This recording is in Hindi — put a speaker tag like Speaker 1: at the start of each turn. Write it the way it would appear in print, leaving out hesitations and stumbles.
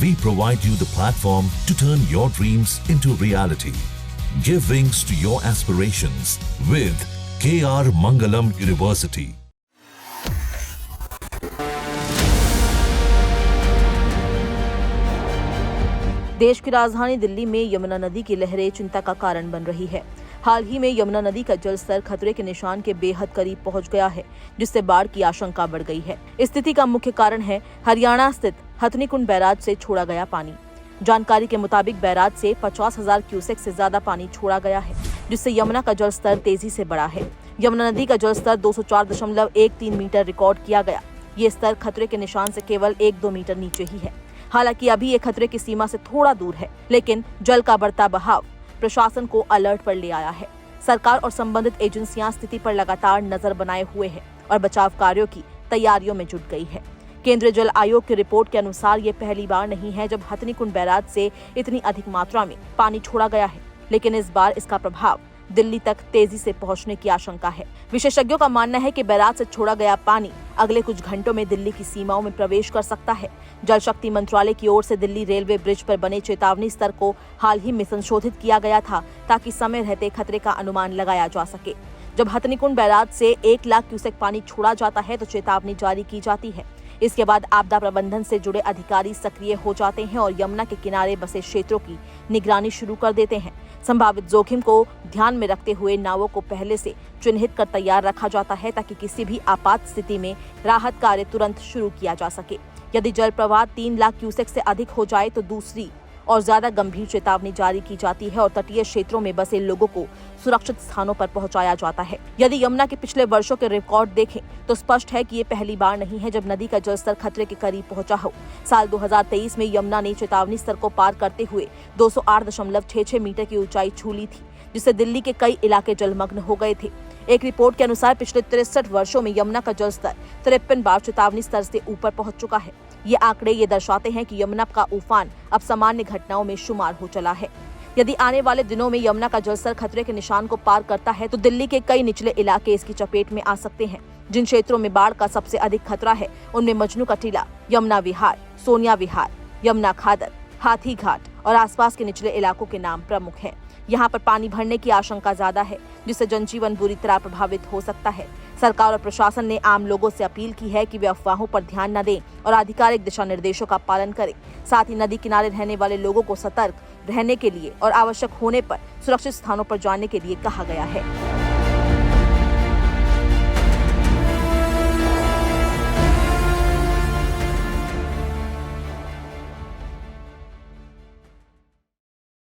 Speaker 1: We provide you the platform to turn your dreams into reality. Give wings to your aspirations with KR Mangalam University.
Speaker 2: देश की राजधानी दिल्ली में यमुना नदी की लहरें चिंता का कारण बन रही है। हाल ही में यमुना नदी का जलस्तर खतरे के निशान के बेहद करीब पहुंच गया है, जिससे बाढ़ की आशंका बढ़ गई है। इस स्थिति का मुख्य कारण है हरियाणा स्थित हथनीकुंड बैराज से छोड़ा गया पानी। जानकारी के मुताबिक बैराज से 50,000 क्यूसेक से ज्यादा पानी छोड़ा गया है, जिससे यमुना का जलस्तर तेजी से बढ़ा है। यमुना नदी का जलस्तर 204.13 मीटर रिकॉर्ड किया गया। ये स्तर खतरे के निशान से केवल 1-2 मीटर नीचे ही है। हालांकि अभी ये खतरे की सीमा से थोड़ा दूर है, लेकिन जल का बढ़ता बहाव प्रशासन को अलर्ट पर ले आया है। सरकार और संबंधित एजेंसियां स्थिति पर लगातार नजर बनाए हुए हैं और बचाव कार्यों की तैयारियों में जुट गई है। केंद्रीय जल आयोग की रिपोर्ट के अनुसार ये पहली बार नहीं है जब हथनीकुंड बैराज से इतनी अधिक मात्रा में पानी छोड़ा गया है, लेकिन इस बार इसका प्रभाव दिल्ली तक तेजी से पहुंचने की आशंका है। विशेषज्ञों का मानना है कि बैराज से छोड़ा गया पानी अगले कुछ घंटों में दिल्ली की सीमाओं में प्रवेश कर सकता है। जल शक्ति मंत्रालय की ओर से दिल्ली रेलवे ब्रिज पर बने चेतावनी स्तर को हाल ही में संशोधित किया गया था, ताकि समय रहते खतरे का अनुमान लगाया जा सके। जब हथनीकुंड बैराज से 1 लाख क्यूसेक पानी छोड़ा जाता है तो चेतावनी जारी की जाती है। इसके बाद आपदा प्रबंधन से जुड़े अधिकारी सक्रिय हो जाते हैं और यमुना के किनारे बसे क्षेत्रों की निगरानी शुरू कर देते हैं। संभावित जोखिम को ध्यान में रखते हुए नावों को पहले से चिन्हित कर तैयार रखा जाता है, ताकि किसी भी आपात स्थिति में राहत कार्य तुरंत शुरू किया जा सके। यदि जल प्रवाह 3 लाख क्यूसेक से अधिक हो जाए तो दूसरी और ज्यादा गंभीर चेतावनी जारी की जाती है और तटीय क्षेत्रों में बसे लोगों को सुरक्षित स्थानों पर पहुंचाया जाता है। यदि यमुना के पिछले वर्षों के रिकॉर्ड देखें तो स्पष्ट है कि ये पहली बार नहीं है जब नदी का जलस्तर खतरे के करीब पहुंचा हो। साल 2023 में यमुना ने चेतावनी स्तर को पार करते हुए 208.66 मीटर की ऊंचाई छू ली थी, जिससे दिल्ली के कई इलाके जलमग्न हो गए थे। एक रिपोर्ट के अनुसार पिछले 63 वर्षों में यमुना का जलस्तर 53 बार चेतावनी स्तर से ऊपर पहुंच चुका है। ये आंकड़े ये दर्शाते हैं कि यमुना का उफान अब सामान्य घटनाओं में शुमार हो चला है। यदि आने वाले दिनों में यमुना का जलस्तर खतरे के निशान को पार करता है तो दिल्ली के कई निचले इलाके इसकी चपेट में आ सकते हैं। जिन क्षेत्रों में बाढ़ का सबसे अधिक खतरा है उनमें मजनू का टीला, यमुना विहार, सोनिया विहार, यमुना खादर, हाथी घाट और आसपास के निचले इलाकों के नाम प्रमुख हैं। यहाँ पर पानी भरने की आशंका ज्यादा है, जिससे जनजीवन बुरी तरह प्रभावित हो सकता है। सरकार और प्रशासन ने आम लोगों से अपील की है कि वे अफवाहों पर ध्यान न दें और आधिकारिक दिशा निर्देशों का पालन करें। साथ ही नदी किनारे रहने वाले लोगों को सतर्क रहने के लिए और आवश्यक होने पर सुरक्षित स्थानों पर जाने के लिए कहा गया है।